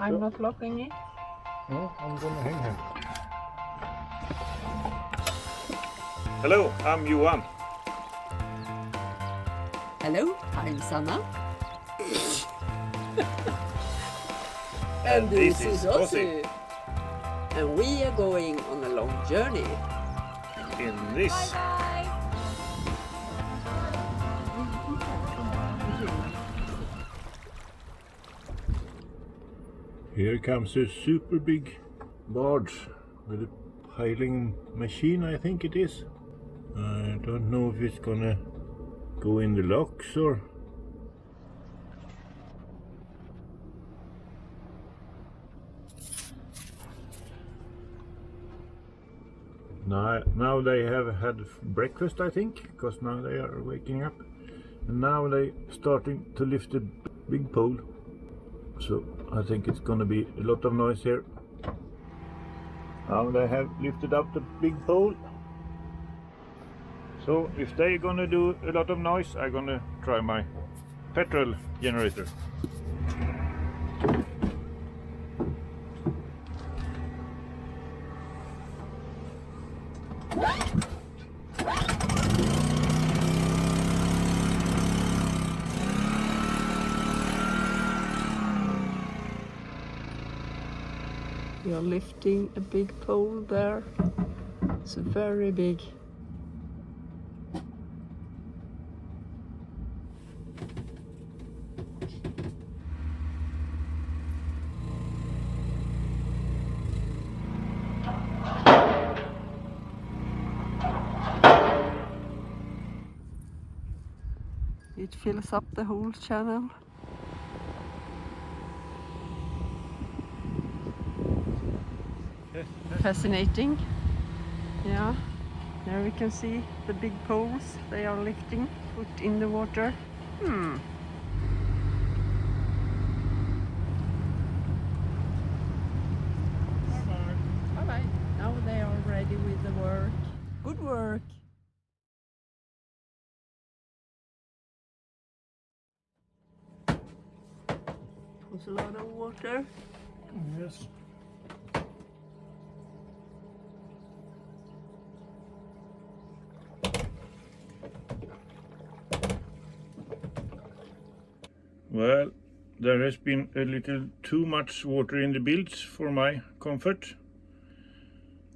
I'm not locking it. No, I'm gonna hang here. Hello, I'm Johan. Hello, I'm Sanna. And this is Ossie. And we are going on a long journey. In this. Here comes a super big barge with a piling machine, I think it is. I don't know if it's gonna go in the locks or... Now they have had breakfast, I think, because now they are waking up. And now they starting to lift the big pole. So I think it's gonna be a lot of noise here. Now they have lifted up the big pole. So if they're gonna do a lot of noise, I'm gonna try my petrol generator. We are lifting a big pole there. It's very big. It fills up the whole channel. Fascinating. Yeah, there we can see the big poles they are lifting, put in the water. Bye bye. Now they are ready with the work. Good work. Puts a lot of water. Yes. Well, there has been a little too much water in the bilge for my comfort.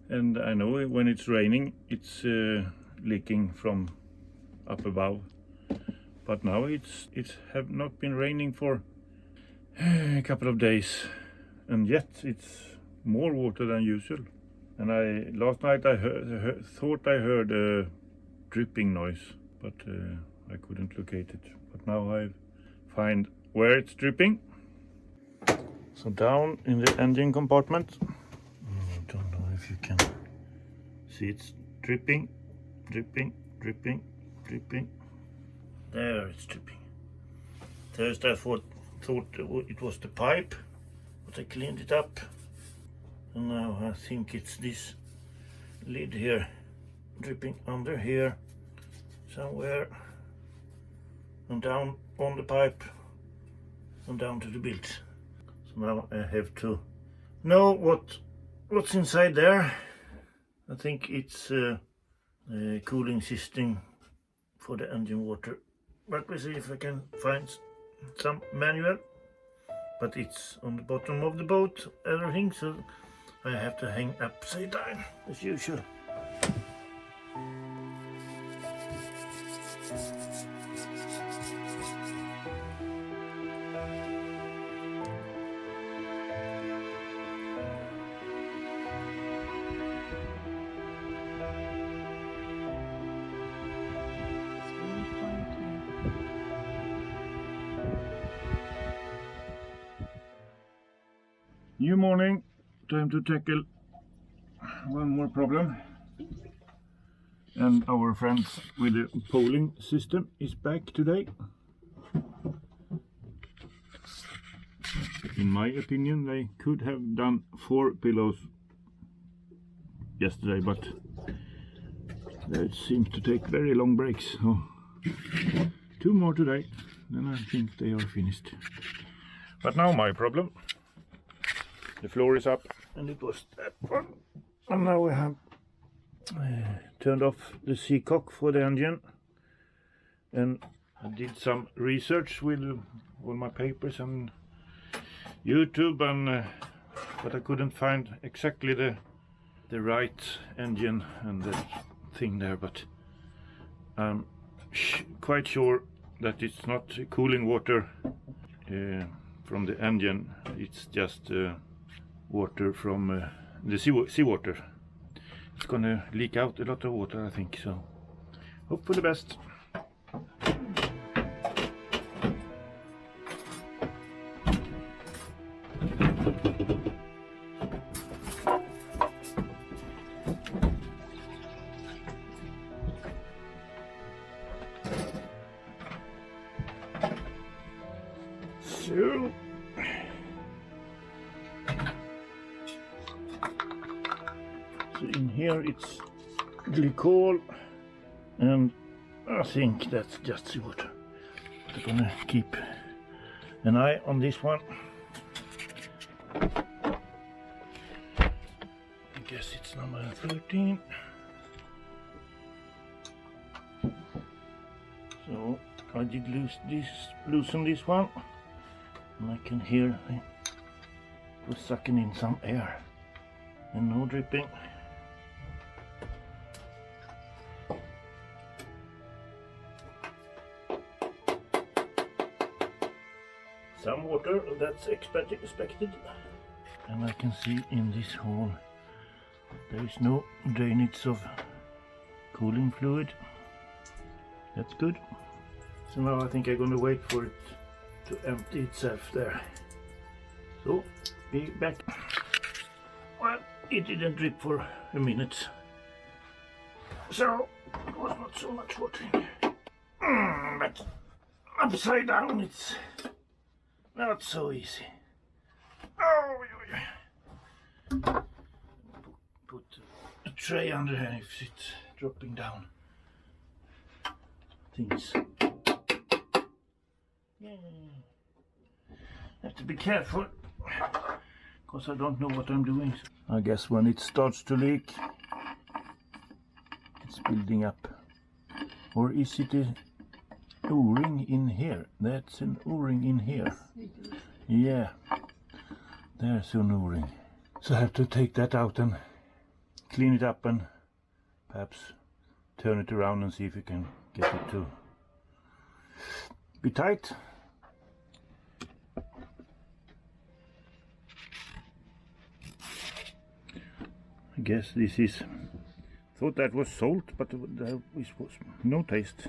And I know when it's raining, it's leaking from up above. But now it's have not been raining for a couple of days, and yet it's more water than usual. And last night I thought I heard a dripping noise, but I couldn't locate it. But now I find where it's dripping. So down in the engine compartment, I don't know if you can see, it's dripping, dripping, dripping, dripping. There it's dripping. First I thought it was the pipe, but I cleaned it up. And now I think it's this lid here, dripping under here somewhere, and down on the pipe, and down to the bilge. So now I have to know what's inside there. I think it's a cooling system for the engine water. But we'll see if I can find some manual. But it's on the bottom of the boat, everything, so I have to hang upside down as usual. New morning, time to tackle one more problem. And our friends with the polling system is back today. In my opinion, they could have done 4 pillows yesterday, but they seem to take very long breaks. So 2 more today, then I think they are finished. But now my problem. The floor is up, and it was that one. And now we have turned off the seacock for the engine, and I did some research with all my papers and YouTube, and but I couldn't find exactly the right engine and the thing there, but I'm quite sure that it's not cooling water from the engine, it's just water from the seawater. It's gonna leak out a lot of water, I think, so hope for the best. So in here it's glycol, and I think that's just water. I'm gonna keep an eye on this one. I guess it's number 13. So I did loosen this one, and I can hear it was sucking in some air and no dripping. Some water, that's expected, and I can see in this hole there is no drainage of cooling fluid. That's good. So now I think I'm gonna wait for it to empty itself there. So be back. Well, it didn't drip for a minute, so it was not so much water in there. But upside down it's not so easy. Oh, put a tray under here if it's dropping down. Things. Yeah. Have to be careful, because I don't know what I'm doing. I guess when it starts to leak, it's building up. Or is it a O-ring in here? That's an O-ring in here. Yeah, there's an O-ring. So I have to take that out and clean it up and perhaps turn it around and see if you can get it to be tight. I guess this is, thought that was salt, but there was no taste.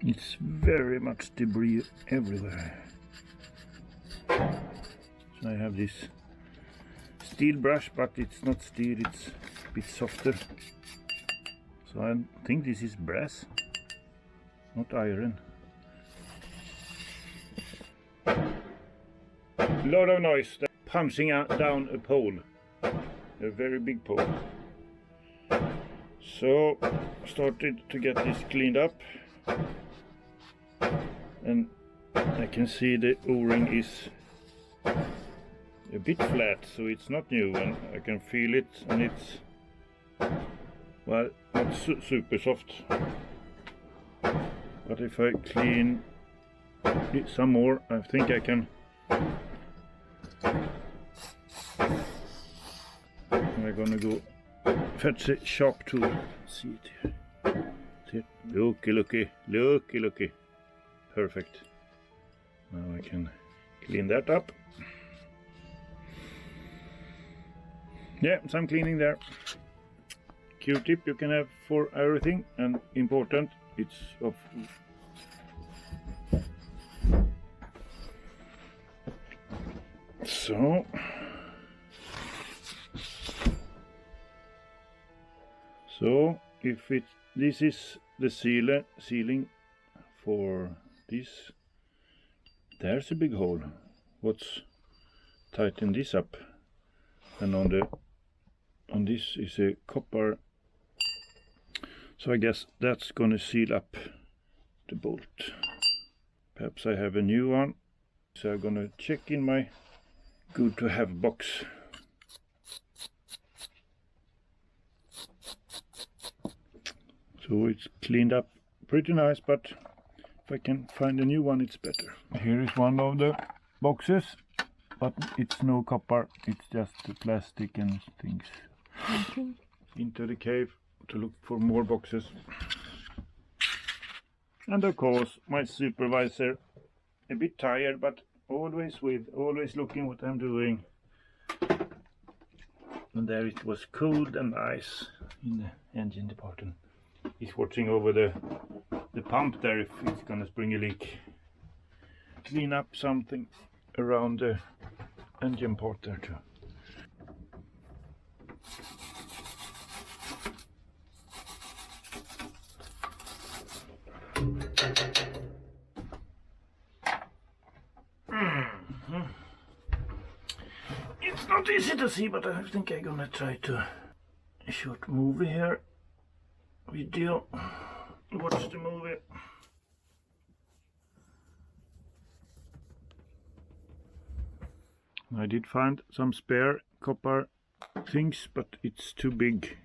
It's very much debris everywhere. So I have this steel brush, but it's not steel, it's a bit softer. So I think this is brass, not iron. A lot of noise, punching down a pole, a very big pole. So started to get this cleaned up, and I can see the O-ring is a bit flat, so it's not new, and I can feel it, and it's, well, not super soft. But if I clean it some more, I think I can. I'm gonna go fetch a sharp tool. See it here. Looky. Perfect. Now I can clean that up. Yeah, some cleaning there. Q-tip you can have for everything, and important, it's of so if this is the sealing for this, there's a big hole. What's tighten this up, and on this is a copper, so I guess that's gonna seal up the bolt. Perhaps I have a new one So I'm gonna check in my good to have box. So it's cleaned up pretty nice, but if I can find a new one it's better. Here is one of the boxes, but it's no copper, it's just the plastic and things. Into the cave to look for more boxes. And of course my supervisor, a bit tired but always looking what I'm doing. And there it was cold and ice in the engine department. He's watching over the pump there if it's gonna spring a leak. Clean up something around the engine part there too. It's not easy to see, but I think I'm gonna try to a short movie here. Video. Watch the movie. I did find some spare copper things, but it's too big,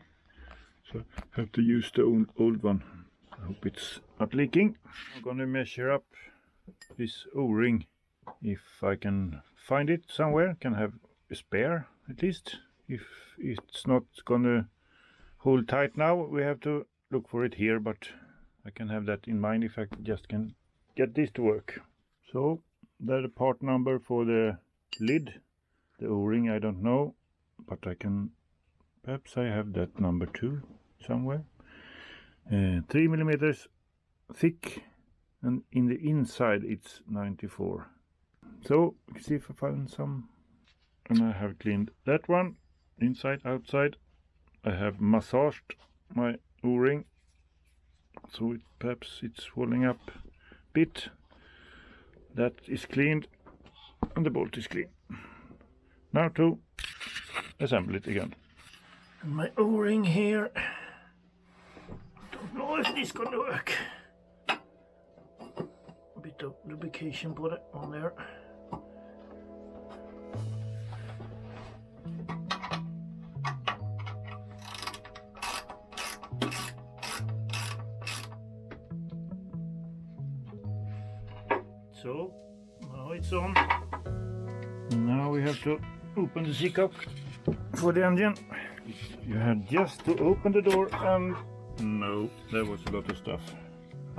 so I have to use the old one. I hope it's not leaking. I'm gonna measure up this O-ring. If I can find it somewhere, can have a spare at least. If it's not gonna hold tight now, we have to look for it here, but I can have that in mind if I just can get this to work. So that's the part number for the lid. The O-ring I don't know, but I can, perhaps I have that number too somewhere. 3 millimeters thick, and in the inside it's 94. So let's see if I find some. And I have cleaned that one inside outside. I have massaged my O-ring, so perhaps it's swelling up a bit. That is cleaned, and the bolt is clean. Now to assemble it again. And my O-ring here. Don't know if this is gonna work. A bit of lubrication put it on there. So now it's on. And now we have to open the seacock for the engine. You had just to open the door, and no, there was a lot of stuff.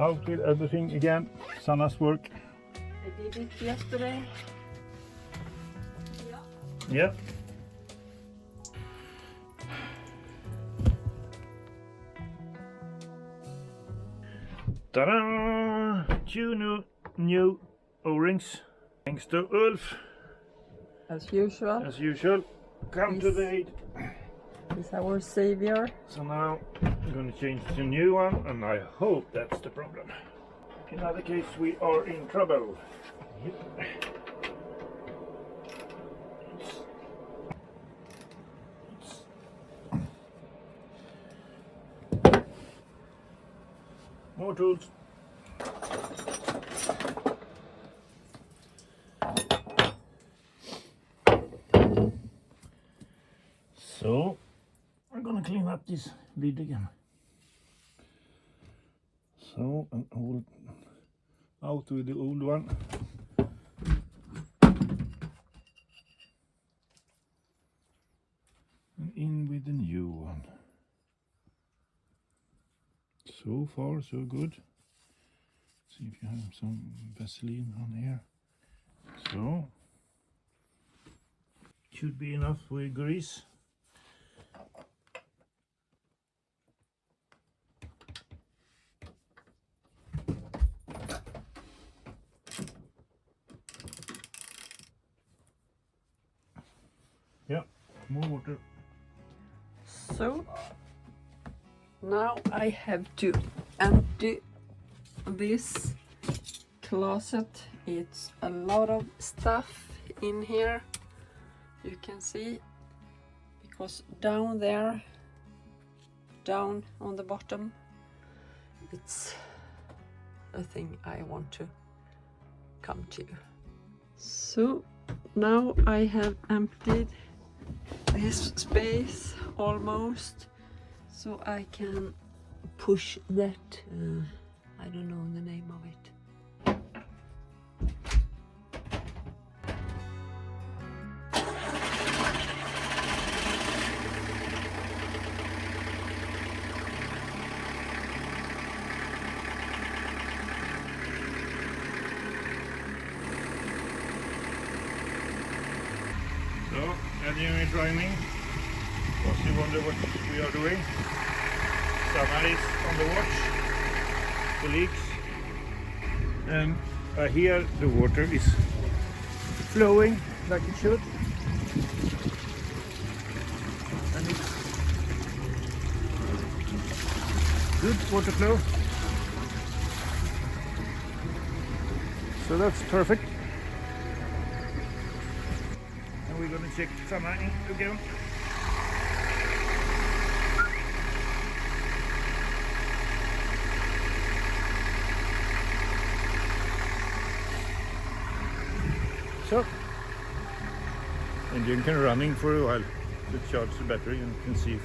Out with everything again. Sanna's work. I did it yesterday. Yeah. Ta-da! 2 new O-rings. Thanks to Ulf. As usual. As usual. Come to the aid. He's our savior. So now I'm going to change to a new one, and I hope that's the problem. In other case we are in trouble. Yep. More tools. So I'm gonna clean up this lid again. So an old out with the old one. And in with the new one. So far so good. See if you have some Vaseline on here. So should be enough with grease. Yeah, more water. So now I have to empty this closet. It's a lot of stuff in here, you can see, because down there, down on the bottom, it's a thing I want to come to. So now I have emptied this space almost, so I can push that, I don't know the name of it. So, Eddie is joining. Because you wonder what we are doing. Summer is on the watch. The leaks. And I hear the water is flowing like it should. And it's good water flow. So that's perfect. And we're gonna check Sanna in again. So, engine can running for a while to charge the battery and can see if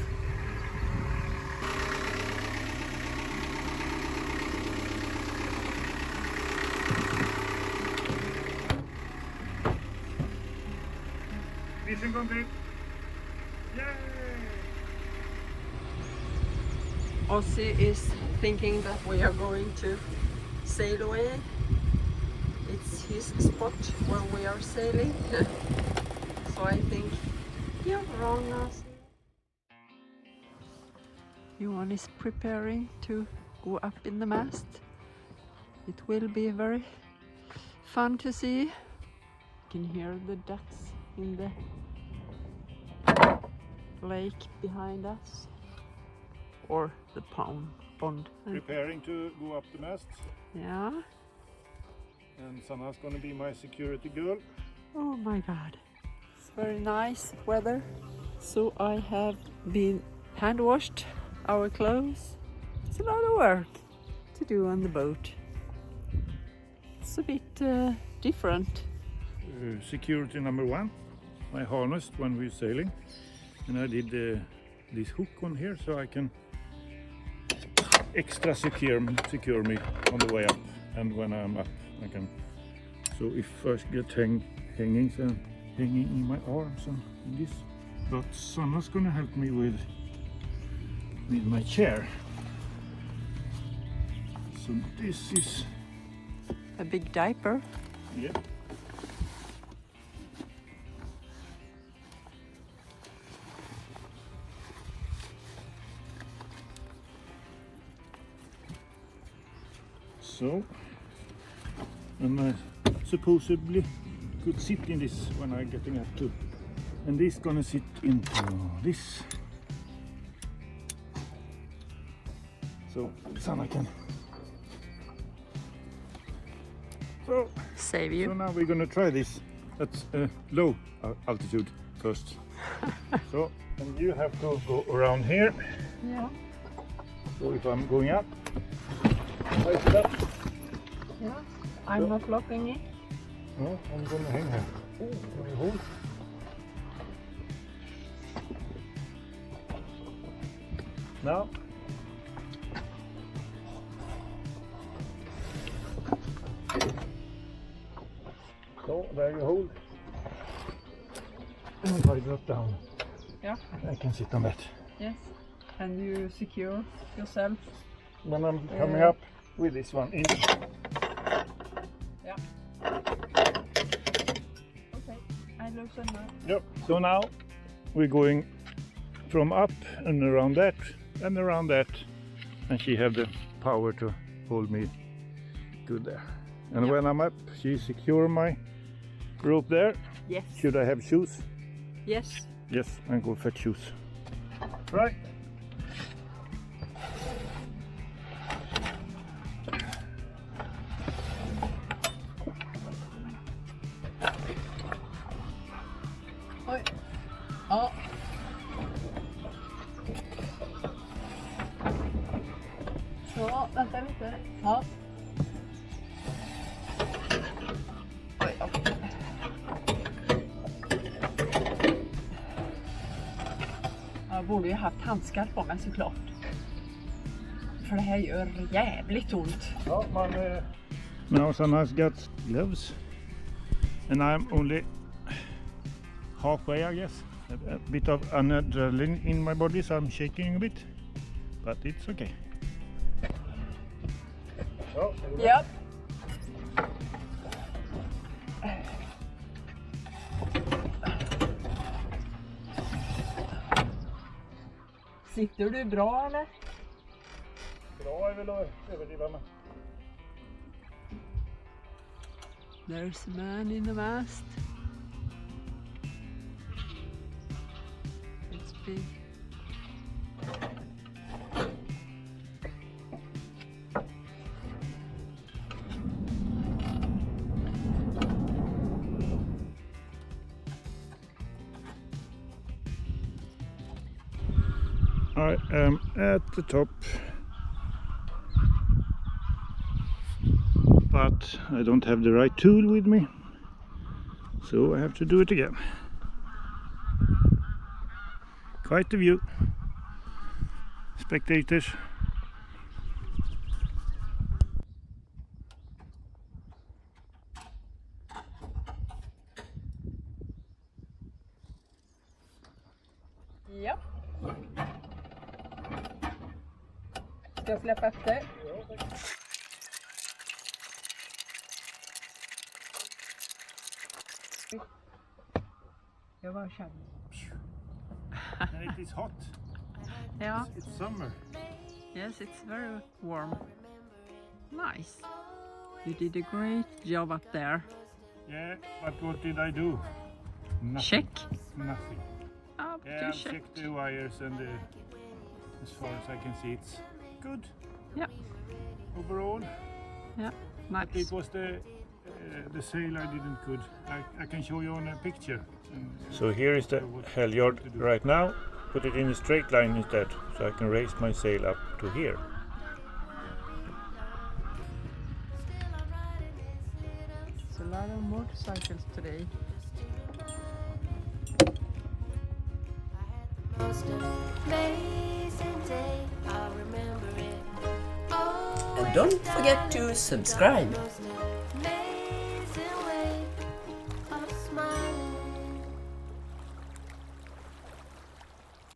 mission complete. Yay! Ossie is thinking that we are going to sail away. It's his spot where we are sailing. So I think you're wrong, Ossie. Johan is preparing to go up in the mast. It will be very fun to see. You can hear the ducks in the lake behind us, or the pond. Preparing to go up the mast. Yeah. And Sanna's gonna be my security girl. Oh my god. It's very nice weather. So I have been hand washed our clothes. It's a lot of work to do on the boat. It's a bit different. Security number one, my harness when we're sailing. And I did this hook on here so I can extra secure me on the way up, and when I'm up I can, so if I get hanging in my arms and this. But Sanna's gonna help me with my chair. So this is A big diaper. yeah. So, and I supposedly could sit in this when I'm getting up too. And this gonna sit into this. So Sanna can. So Save you. So now we're gonna try this at low altitude first. So, and you have to go around here. Yeah. So if I'm going up, raise it up. Yeah. I'm not locking it. No, I'm gonna hang here. Oh, can you hold? Now. So there you hold. And if I drop down, Yeah. I can sit on that. Yes. And you secure yourself. When I'm coming up with this one in. Yeah. Okay. I loosen now. Yep. So now we're going from up and around that and around that, and she have the power to hold me good there. And Yep. when I'm up, she secure my rope there. Yes. Should I have shoes? Yes. Yes, I go fetch shoes. Right. Oj. Ja. Så, vänta lite. Ja. Oj, ja. borde ju haft handskar på mig såklart. För det här gör jävligt ont. Ja, man, now Sanna has got gloves. And I'm only halfway, I guess. A bit of adrenaline in my body, so I'm shaking a bit. But it's okay. So, Japp. Sitter du bra eller? bra är väl att överdriva med. There's a man in the mast. It's big. I am at the top, but I don't have the right tool with me, so I have to do it again. Quite the view. Spectators. Ja. Ska jag släppa efter? Jag bara känner. And it is hot. Ja. It's summer. Yes, it's very warm. Nice. You did a great job up there. Yeah, but what did I do? Nothing. Check. Nothing. Oh, but Yeah, you I've checked checked. the wires and as far as I can see it's good. Yeah. Overall. Yeah. It Nice. was the sail I didn't good. I can show you on a picture. So here is the halyard right now. Put it in a straight line instead, so I can raise my sail up to here. It's a lot of motorcycles today. Most amazing day, I'll remember it. Oh, And don't forget to subscribe. most